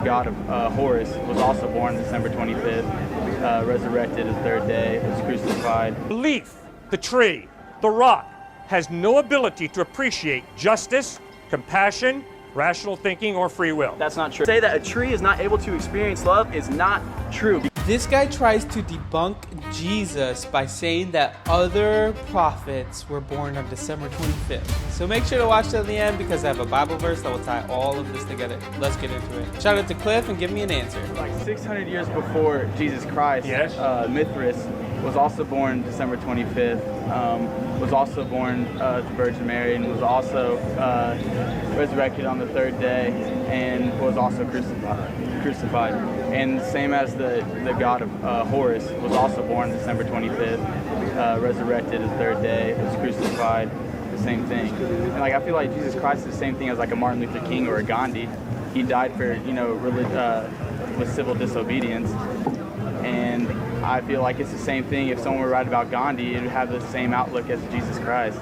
god of Horus, was also born December 25th, resurrected the third day, was crucified. The leaf, the tree, the rock has no ability to appreciate justice, compassion, rational thinking, or free will. That's not true. Say that a tree is not able to experience love is not true. This guy tries to debunk Jesus by saying that other prophets were born on December 25th. So make sure to watch till the end because I have a Bible verse that will tie all of this together. Let's get into it. Shout out to Cliff and give me an answer. Like 600 years before Jesus Christ, yes. Mithras was also born December 25th, was also born to Virgin Mary, and was also resurrected on the third day, and was also crucified. And same as the god of Horus, was also born December 25th, resurrected the third day, was crucified, the same thing. And like I feel like Jesus Christ is the same thing as like a Martin Luther King or a Gandhi. He died for, you know, with civil disobedience. And I feel like it's the same thing. If someone were to write about Gandhi, it would have the same outlook as Jesus Christ.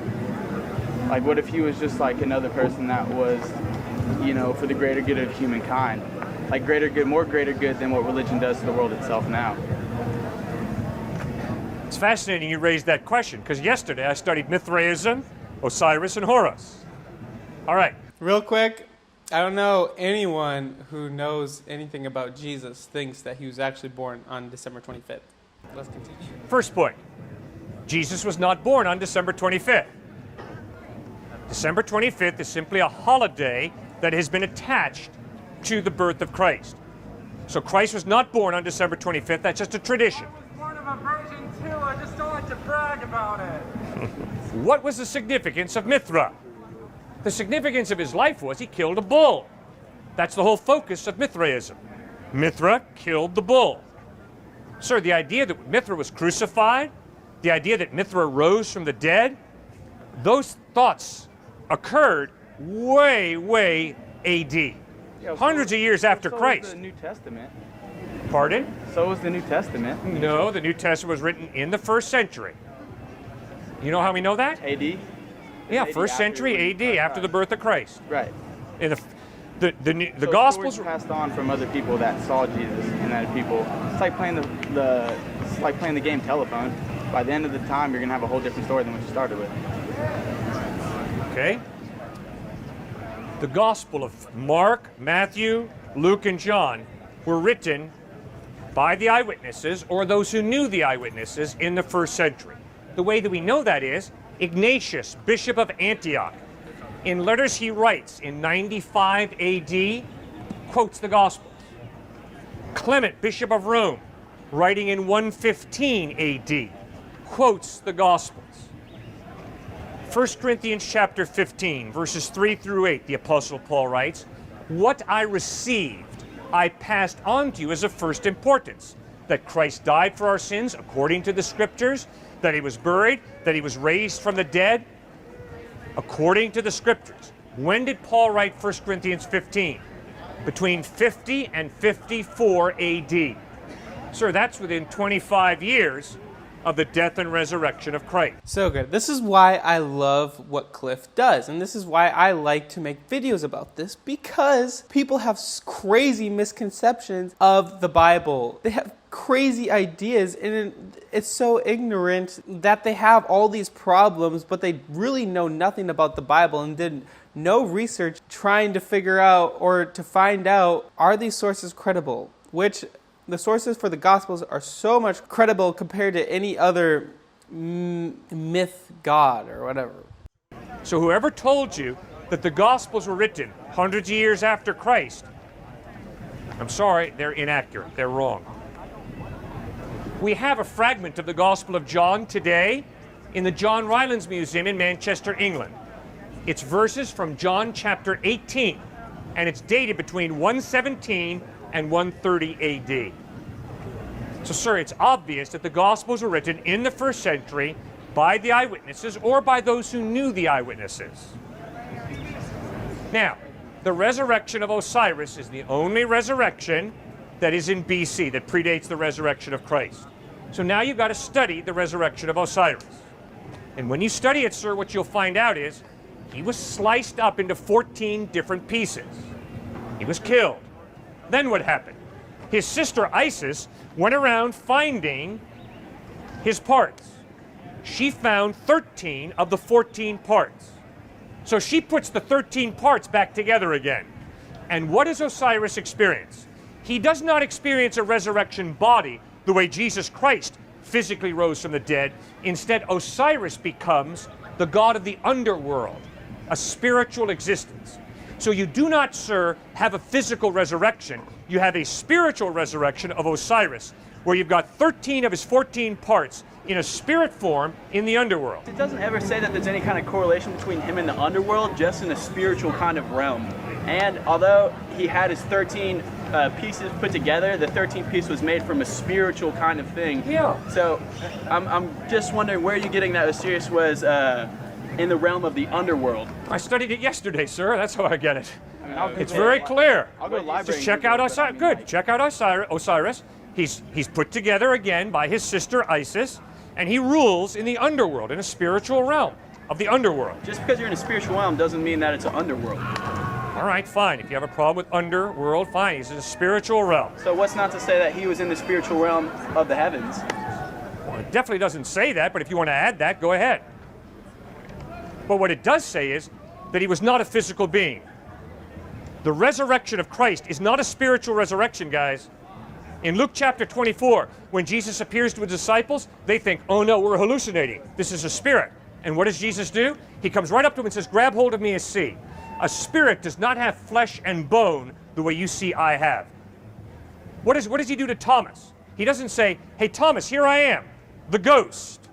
Like, what if he was just like another person that was, you know, for the greater good of humankind? Like greater good, more greater good than what religion does to the world itself now. It's fascinating you raised that question, because yesterday I studied Mithraism, Osiris, and Horus. All right. Real quick, I don't know anyone who knows anything about Jesus thinks that he was actually born on December 25th. Let's continue. First point, Jesus was not born on December 25th. December 25th is simply a holiday that has been attached to the birth of Christ. So Christ was not born on December 25th, that's just a tradition. I was born of a virgin too, I just don't like to brag about it. What was the significance of Mithra? The significance of his life was he killed a bull. That's the whole focus of Mithraism. Mithra killed the bull. Sir, the idea that Mithra was crucified, the idea that Mithra rose from the dead, those thoughts occurred way AD. Yeah, hundreds of years after so Christ. Was the New Testament. Pardon? So was the New Testament. No, the New Testament was written in the 1st century. You know how we know that? AD? Yeah, AD 1st century AD, after the birth of Christ. Right. In the So Gospels stories passed on from other people that saw Jesus, and that people. It's like playing it's like playing the game telephone. By the end of the time, you're gonna have a whole different story than what you started with. Okay. The Gospel of Mark, Matthew, Luke, and John were written by the eyewitnesses or those who knew the eyewitnesses in the 1st century. The way that we know that is Ignatius, Bishop of Antioch, in letters he writes in 95 AD, quotes the Gospels. Clement, Bishop of Rome, writing in 115 AD, quotes the Gospels. 1 Corinthians chapter 15, verses 3 through 8, the Apostle Paul writes, "What I received, I passed on to you as of first importance, that Christ died for our sins according to the Scriptures, that he was buried, that he was raised from the dead, according to the Scriptures." When did Paul write 1 Corinthians 15? Between 50 and 54 AD. Sir, that's within 25 years of the death and resurrection of Christ. So good. This is why I love what Cliff does. And this is why I like to make videos about this, because people have crazy misconceptions of the Bible. They have crazy ideas, and it's so ignorant that they have all these problems, but they really know nothing about the Bible and did no research trying to figure out or to find out, are these sources credible? Which the sources for the Gospels are so much credible compared to any other myth god or whatever. So whoever told you that the Gospels were written hundreds of years after Christ, I'm sorry, they're inaccurate. They're wrong. We have a fragment of the Gospel of John today in the John Rylands Museum in Manchester, England. It's verses from John chapter 18, and it's dated between 117 and 130 AD. So, sir, it's obvious that the Gospels were written in the 1st century by the eyewitnesses or by those who knew the eyewitnesses. Now, the resurrection of Osiris is the only resurrection that is in BC, that predates the resurrection of Christ. So now you've got to study the resurrection of Osiris. And when you study it, sir, what you'll find out is he was sliced up into 14 different pieces. He was killed. Then what happened? His sister Isis went around finding his parts. She found 13 of the 14 parts. So she puts the 13 parts back together again. And what does Osiris experience? He does not experience a resurrection body the way Jesus Christ physically rose from the dead. Instead, Osiris becomes the god of the underworld, a spiritual existence. So you do not, sir, have a physical resurrection. You have a spiritual resurrection of Osiris, where you've got 13 of his 14 parts in a spirit form in the underworld. It doesn't ever say that there's any kind of correlation between him and the underworld, just in a spiritual kind of realm. And although he had his 13 pieces put together, the 13th piece was made from a spiritual kind of thing. Yeah. So I'm just wondering where you're getting that Osiris was in the realm of the underworld. I studied it yesterday, sir. That's how I get it. I mean, It's very clear. I'll go to the library. Just check out Osiris. Good. Check out Osiris. He's put together again by his sister Isis, and he rules in the underworld, in a spiritual realm of the underworld. Just because you're in a spiritual realm doesn't mean that it's an underworld. All right, fine. If you have a problem with underworld, fine. He's in a spiritual realm. So what's not to say that he was in the spiritual realm of the heavens? Well, it definitely doesn't say that, but if you want to add that, go ahead. But what it does say is that he was not a physical being. The resurrection of Christ is not a spiritual resurrection, guys. In Luke chapter 24, when Jesus appears to his disciples, they think, oh no, we're hallucinating. This is a spirit. And what does Jesus do? He comes right up to him and says, grab hold of me and see. A spirit does not have flesh and bone the way you see I have. What does he do to Thomas? He doesn't say, hey Thomas, here I am, the ghost.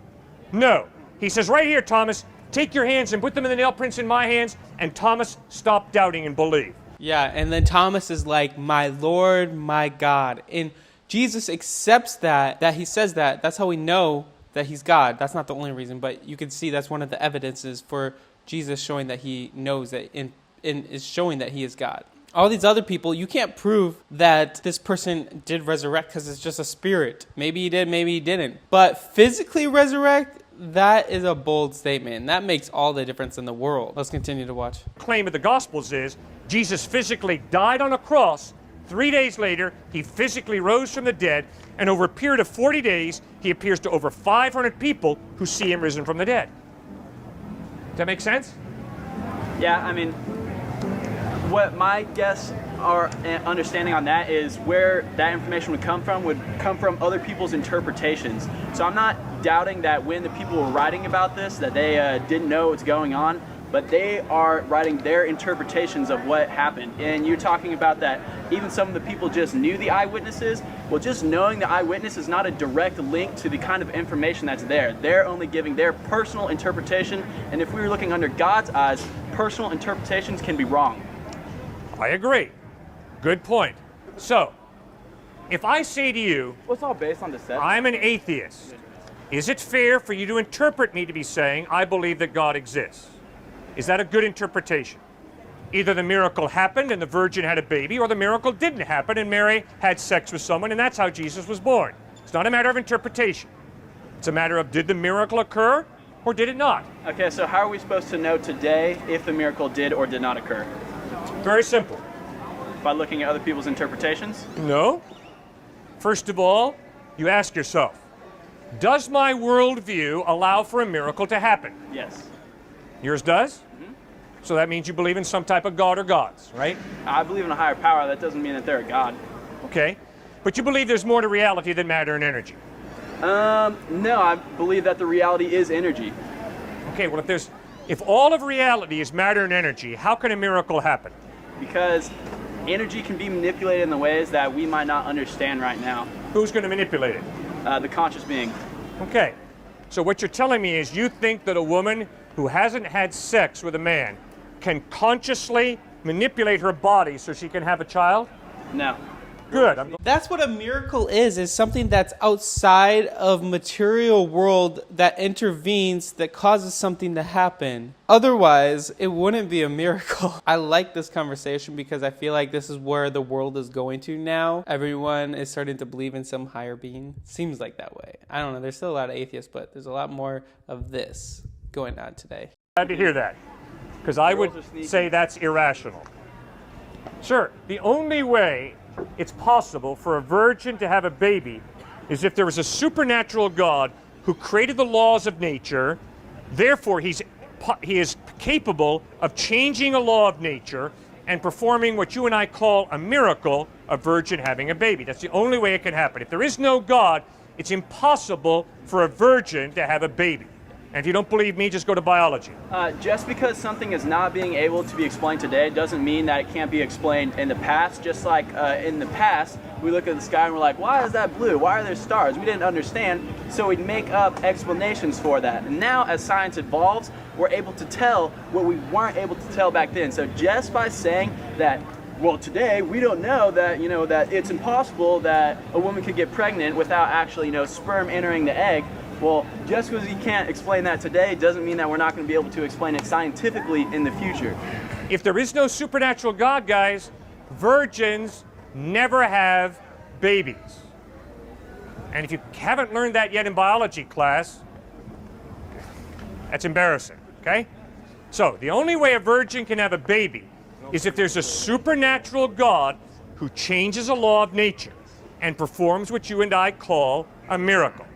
No. He says, right here, Thomas, take your hands and put them in the nail prints in my hands, and Thomas stopped doubting and believed. Yeah, and then Thomas is like, my Lord, my God. And Jesus accepts that he says that. That's how we know that he's God. That's not the only reason, but you can see that's one of the evidences for Jesus showing that he knows that and is showing that he is God. All these other people, you can't prove that this person did resurrect because it's just a spirit. Maybe he did, maybe he didn't. But physically resurrect, that is a bold statement. That makes all the difference in the world. Let's continue to watch. Claim of the Gospels is Jesus physically died on a cross. 3 days later, he physically rose from the dead, and over a period of 40 days, he appears to over 500 people who see him risen from the dead. Does that make sense? Yeah, I mean, what my guess or understanding on that is where that information would come from other people's interpretations. So I'm not doubting that when the people were writing about this, that they didn't know what's going on, but they are writing their interpretations of what happened. And you're talking about that even some of the people just knew the eyewitnesses. Well, just knowing the eyewitness is not a direct link to the kind of information that's there. They're only giving their personal interpretation, and if we were looking under God's eyes, personal interpretations can be wrong. I agree. Good point. So, if I say to you, Well, it's all based on deception. I'm an atheist, is it fair for you to interpret me to be saying, I believe that God exists? Is that a good interpretation? Either the miracle happened and the virgin had a baby, or the miracle didn't happen and Mary had sex with someone and that's how Jesus was born. It's not a matter of interpretation. It's a matter of, did the miracle occur or did it not? Okay, so how are we supposed to know today if the miracle did or did not occur? Very simple. By looking at other people's interpretations? No. First of all, you ask yourself, does my worldview allow for a miracle to happen? Yes. Yours does? So that means you believe in some type of God or gods, right? I believe in a higher power. That doesn't mean that they're a god. Okay. But you believe there's more to reality than matter and energy. No, I believe that the reality is energy. Okay, well if all of reality is matter and energy, how can a miracle happen? Because energy can be manipulated in the ways that we might not understand right now. Who's going to manipulate it? The conscious being. Okay. So what you're telling me is you think that a woman who hasn't had sex with a man can consciously manipulate her body so she can have a child? No. Good. That's what a miracle is something that's outside of material world that intervenes, that causes something to happen. Otherwise, it wouldn't be a miracle. I like this conversation because I feel like this is where the world is going to now. Everyone is starting to believe in some higher being. Seems like that way. I don't know. There's still a lot of atheists, but there's a lot more of this going on today. Glad to hear that, because I would say that's irrational. Sure, the only way it's possible for a virgin to have a baby is if there was a supernatural God who created the laws of nature. Therefore, he is capable of changing a law of nature and performing what you and I call a miracle, a virgin having a baby. That's the only way it can happen. If there is no God, it's impossible for a virgin to have a baby. And if you don't believe me, just go to biology. Just because something is not being able to be explained today doesn't mean that it can't be explained in the past. Just like in the past, we look at the sky and we're like, why is that blue? Why are there stars? We didn't understand, so we'd make up explanations for that. And now, as science evolves, we're able to tell what we weren't able to tell back then. So just by saying that, well, today we don't know that, that it's impossible that a woman could get pregnant without actually, sperm entering the egg. Well, just because you can't explain that today doesn't mean that we're not going to be able to explain it scientifically in the future. If there is no supernatural God, guys, virgins never have babies. And if you haven't learned that yet in biology class, that's embarrassing, okay? So the only way a virgin can have a baby is if there's a supernatural God who changes a law of nature and performs what you and I call a miracle.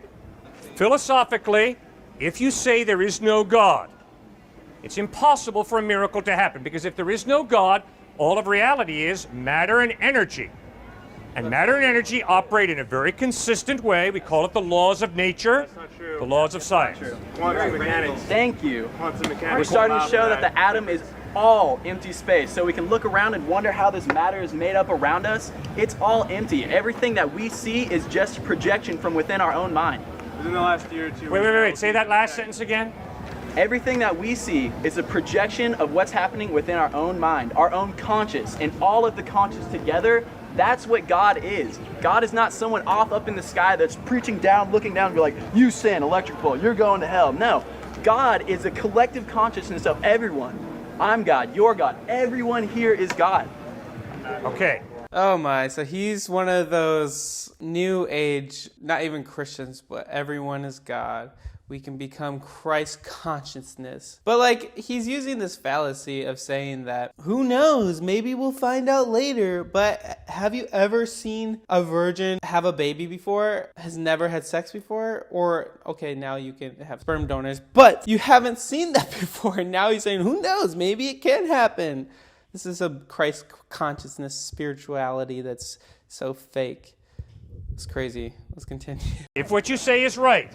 Philosophically, if you say there is no God, it's impossible for a miracle to happen, because if there is no God, all of reality is matter and energy. And matter and energy operate in a very consistent way. We call it the laws of nature, the laws of science. Quantum mechanics. Thank you. Quantum We're mechanics. starting to show that the atom is all empty space. So we can look around and wonder how this matter is made up around us. It's all empty. Everything that we see is just a projection from within our own mind. Within the last year or two. Wait. Say that last sentence again. Everything that we see is a projection of what's happening within our own mind, our own conscious, and all of the conscious together. That's what God is. God is not someone off up in the sky that's preaching down, looking down, and be like, you sin, electric pole, you're going to hell. No, God is a collective consciousness of everyone. I'm God, you're God, everyone here is God. Okay. Oh my, so he's one of those new age, not even Christians, but everyone is God. We can become Christ consciousness. But he's using this fallacy of saying that, who knows, maybe we'll find out later, but have you ever seen a virgin have a baby before, has never had sex before? Or, okay, now you can have sperm donors, but you haven't seen that before, and now he's saying, who knows, maybe it can happen. This is a Christ consciousness spirituality that's so fake. It's crazy. Let's continue. If what you say is right,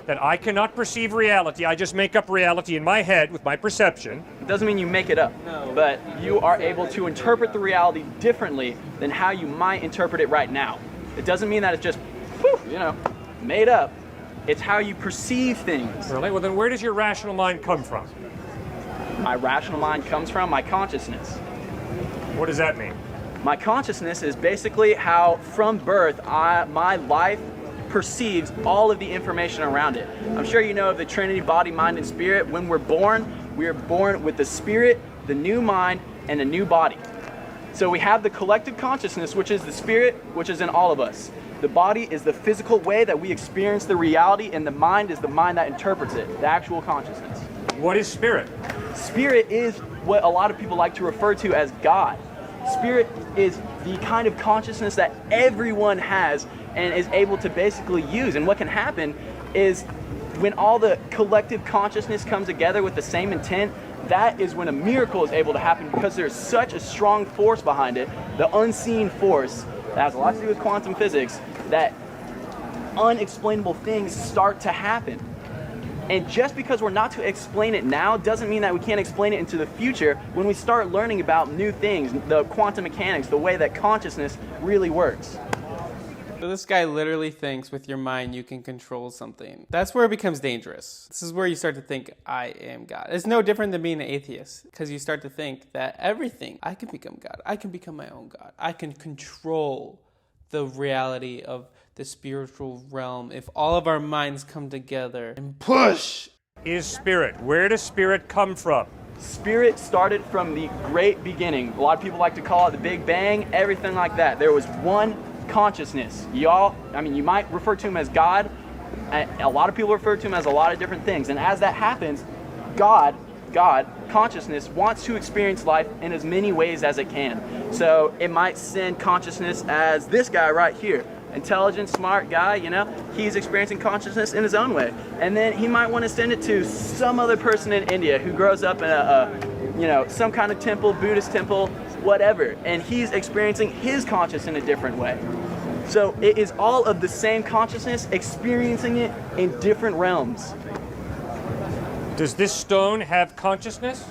that I cannot perceive reality, I just make up reality in my head with my perception. It doesn't mean you make it up, but you are able to interpret the reality differently than how you might interpret it right now. It doesn't mean that it's just, made up. It's how you perceive things. Really? Well, then where does your rational mind come from? My rational mind comes from my consciousness. What does that mean? My consciousness is basically how, from birth, my life perceives all of the information around it. I'm sure you know of the Trinity, body, mind, and spirit. When we're born, we are born with the spirit, the new mind, and a new body. So we have the collective consciousness, which is the spirit, which is in all of us. The body is the physical way that we experience the reality, and the mind is the mind that interprets it, the actual consciousness. What is spirit? Spirit is what a lot of people like to refer to as God. Spirit is the kind of consciousness that everyone has and is able to basically use. And what can happen is when all the collective consciousness comes together with the same intent, that is when a miracle is able to happen, because there's such a strong force behind it, the unseen force that has a lot to do with quantum physics, that unexplainable things start to happen. And just because we're not to explain it now doesn't mean that we can't explain it into the future when we start learning about new things, the quantum mechanics, the way that consciousness really works. So this guy literally thinks with your mind you can control something. That's where it becomes dangerous. This is where you start to think, I am God. It's no different than being an atheist, because you start to think that everything, I can become God. I can become my own God. I can control the reality of the spiritual realm if all of our minds come together and push. Is spirit. Where does spirit come from? Spirit started from the great beginning. A lot of people like to call it the Big Bang, everything like that. There was one consciousness. You might refer to him as God. A lot of people refer to him as a lot of different things. And as that happens, God God, consciousness, wants to experience life in as many ways as it can. So it might send consciousness as this guy right here. Intelligent, smart guy, you know, he's experiencing consciousness in his own way. And then he might want to send it to some other person in India who grows up in you know, some kind of temple, Buddhist temple, whatever. And he's experiencing his consciousness in a different way. So it is all of the same consciousness, experiencing it in different realms. Does this stone have consciousness?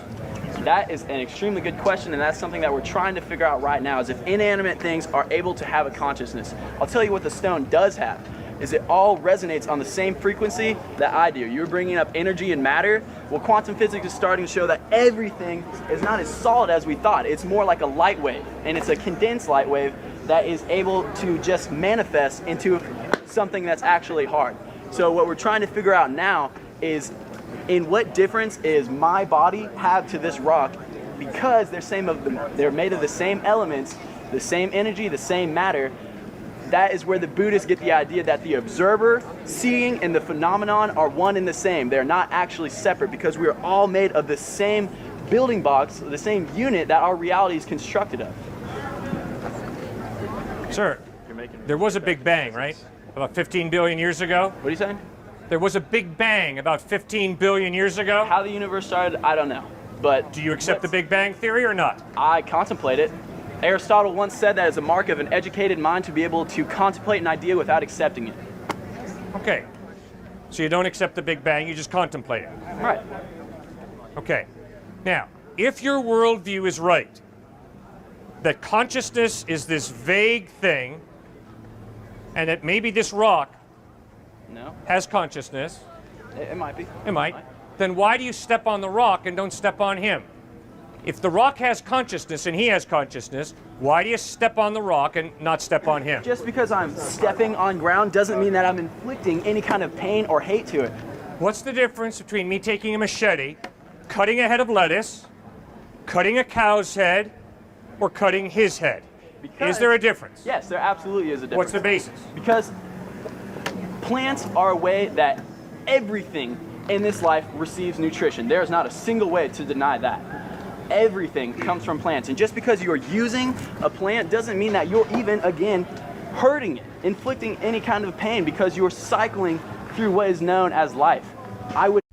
That is an extremely good question, and that's something that we're trying to figure out right now, is if inanimate things are able to have a consciousness. I'll tell you what the stone does have, is it all resonates on the same frequency that I do. You're bringing up energy and matter. Well, quantum physics is starting to show that everything is not as solid as we thought. It's more like a light wave, and it's a condensed light wave that is able to just manifest into something that's actually hard. So what we're trying to figure out now is, in what difference is my body have to this rock, because they're made of the same elements, the same energy, the same matter. That is where the Buddhists get the idea that the observer, seeing, and the phenomenon are one and the same. They're not actually separate, because we are all made of the same building blocks, the same unit that our reality is constructed of. Sir, there was a Big Bang, right? About 15 billion years ago? What are you saying? There was a Big Bang about 15 billion years ago? How the universe started, I don't know. But do you accept the Big Bang theory or not? I contemplate it. Aristotle once said that it's a mark of an educated mind to be able to contemplate an idea without accepting it. Okay. So you don't accept the Big Bang, you just contemplate it. Right. Okay. Now, if your worldview is right, that consciousness is this vague thing, and that maybe this rock has consciousness. It might be. It might. Then why do you step on the rock and don't step on him? If the rock has consciousness and he has consciousness, why do you step on the rock and not step on him? Just because I'm stepping on ground doesn't mean that I'm inflicting any kind of pain or hate to it. What's the difference between me taking a machete, cutting a head of lettuce, cutting a cow's head, or cutting his head? Is there a difference? Yes, there absolutely is a difference. What's the basis? Because plants are a way that everything in this life receives nutrition. There is not a single way to deny that. Everything comes from plants. And just because you're using a plant doesn't mean that you're even, again, hurting it, inflicting any kind of pain, because you're cycling through what is known as life.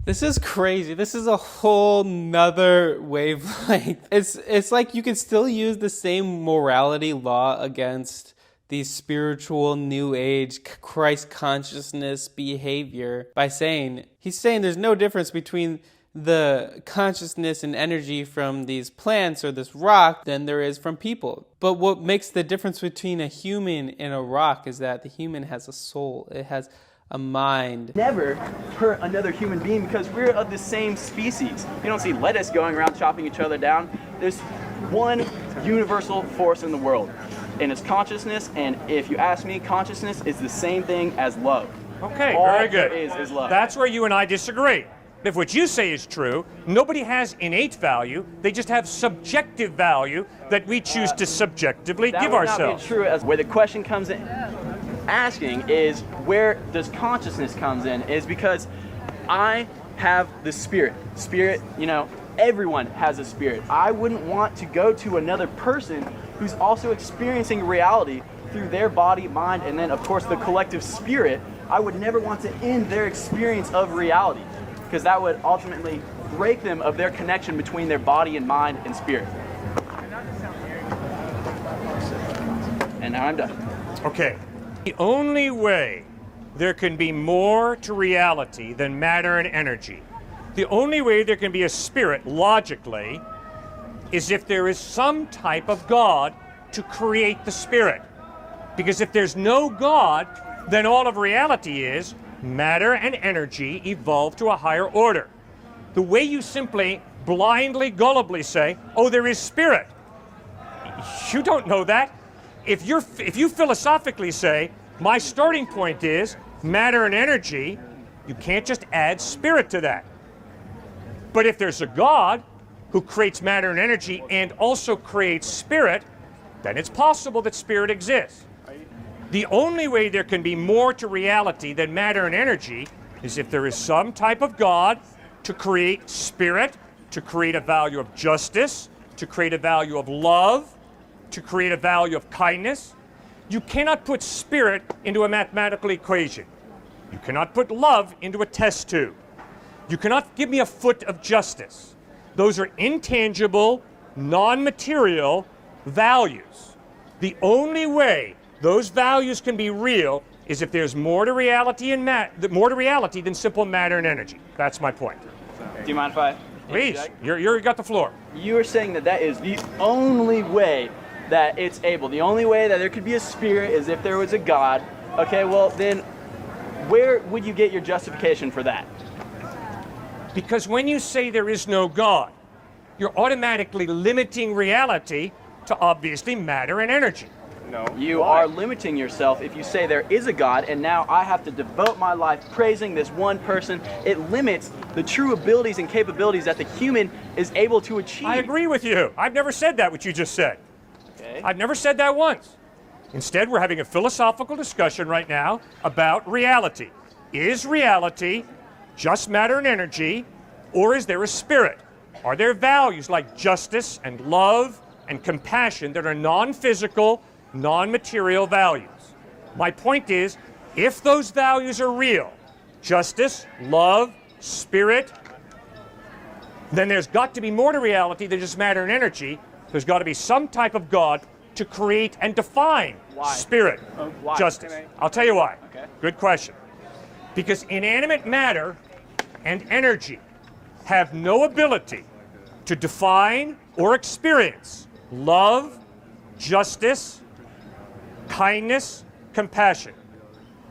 This is crazy. This is a whole nother wavelength. It's like you can still use the same morality law against the spiritual new age Christ consciousness behavior by saying, he's saying there's no difference between the consciousness and energy from these plants or this rock than there is from people. But what makes the difference between a human and a rock is that the human has a soul. It has a mind. Never hurt another human being, because we're of the same species. You don't see lettuce going around chopping each other down. There's one universal force in the world, and it's consciousness. And if you ask me, consciousness is the same thing as love. Okay, All very good. there is love. That's where you and I disagree. If what you say is true, nobody has innate value. They just have subjective value that we choose to subjectively give ourselves. That would not be true. As where the question comes in, asking is, where does consciousness comes in? Is because I have the spirit. Spirit, you know, everyone has a spirit. I wouldn't want to go to another person who's also experiencing reality through their body, mind, and then of course the collective spirit. I would never want to end their experience of reality, because that would ultimately break them of their connection between their body and mind and spirit. And now I'm done. Okay. The only way there can be more to reality than matter and energy, the only way there can be a spirit, logically, is if there is some type of God to create the spirit. Because if there's no God, then all of reality is matter and energy evolved to a higher order. The way you simply blindly, gullibly say, oh, there is spirit, you don't know that. If you philosophically say, my starting point is matter and energy, you can't just add spirit to that. But if there's a God who creates matter and energy and also creates spirit, then it's possible that spirit exists. The only way there can be more to reality than matter and energy is if there is some type of God to create spirit to create a value of justice, to create a value of love, to create a value of kindness. You cannot put spirit into a mathematical equation. You cannot put love into a test tube. You cannot give me a foot of justice. Those are intangible, non-material values. The only way those values can be real is if there's more to reality than simple matter and energy. That's my point. Do you mind if I? Please, you got the floor. You are saying that that is the only way that it's able. The only way that there could be a spirit is if there was a God. Okay, well then, where would you get your justification for that? Because when you say there is no God, you're automatically limiting reality to obviously matter and energy. No. You are limiting yourself if you say there is a God and now I have to devote my life praising this one person. It limits the true abilities and capabilities that the human is able to achieve. I agree with you. I've never said that, what you just said. Okay. I've never said that once. Instead, we're having a philosophical discussion right now about reality. Is reality just matter and energy, or is there a spirit? Are there values like justice and love and compassion that are non-physical, non-material values? My point is, if those values are real, justice, love, spirit, then there's got to be more to reality than just matter and energy. There's got to be some type of God to create and define spirit, justice. I'll tell you why. Okay. Good question. Because inanimate matter and energy have no ability to define or experience love, justice, kindness, compassion,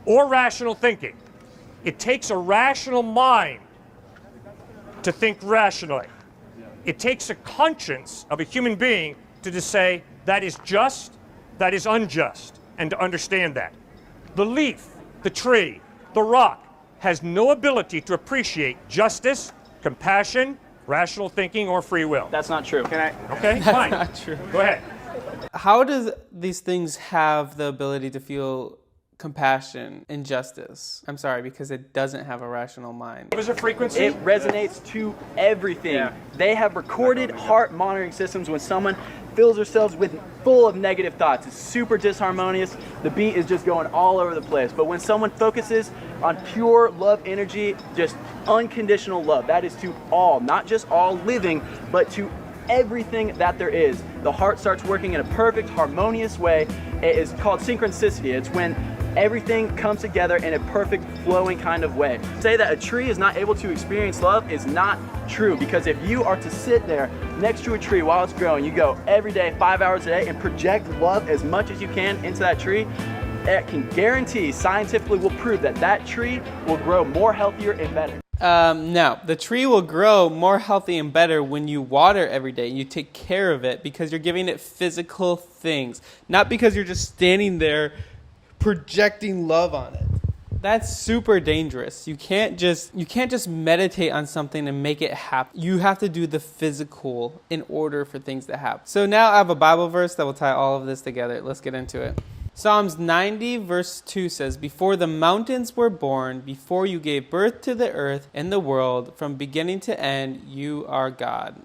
or rational thinking. It takes a rational mind to think rationally. It takes a conscience of a human being to just say, that is just, that is unjust, and to understand that. The leaf, the tree, the rock has no ability to appreciate justice, compassion, rational thinking, or free will. That's not true. Can I? Okay, fine. Not true. Go ahead. How does these things have the ability to feel compassion and justice? I'm sorry, because it doesn't have a rational mind. What is a frequency? It resonates to everything. Yeah. They have recorded heart monitoring systems when someone fills themselves with full of negative thoughts. It's super disharmonious. The beat is just going all over the place. But when someone focuses on pure love energy, just unconditional love, that is to all, not just all living, but to everything that there is. The heart starts working in a perfect, harmonious way. It is called synchronicity. It's when everything comes together in a perfect, flowing kind of way. Say that a tree is not able to experience love is not true, because if you are to sit there next to a tree while it's growing, you go every day, 5 hours a day, and project love as much as you can into that tree, it can guarantee, scientifically will prove that that tree will grow more healthier and better. Now, the tree will grow more healthy and better when you water every day and you take care of it, because you're giving it physical things, not because you're just standing there projecting love on it. That's super dangerous. You can't just meditate on something and make it happen. You have to do the physical in order for things to happen. So now I have a Bible verse that will tie all of this together. Let's get into it. Psalms 90 verse 2 says, "Before the mountains were born, before you gave birth to the earth and the world, from beginning to end, you are God."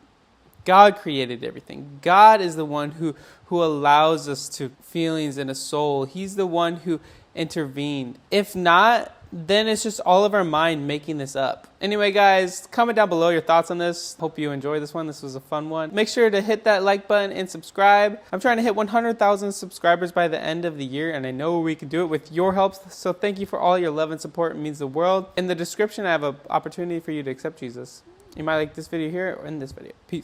God created everything. God is the one who allows us to feelings and a soul. He's the one who intervened. If not, then it's just all of our mind making this up. Anyway, guys, comment down below your thoughts on this. Hope you enjoyed this one. This was a fun one. Make sure to hit that like button and subscribe. I'm trying to hit 100,000 subscribers by the end of the year, and I know we can do it with your help. So thank you for all your love and support. It means the world. In the description, I have an opportunity for you to accept Jesus. You might like this video here or in this video. Peace.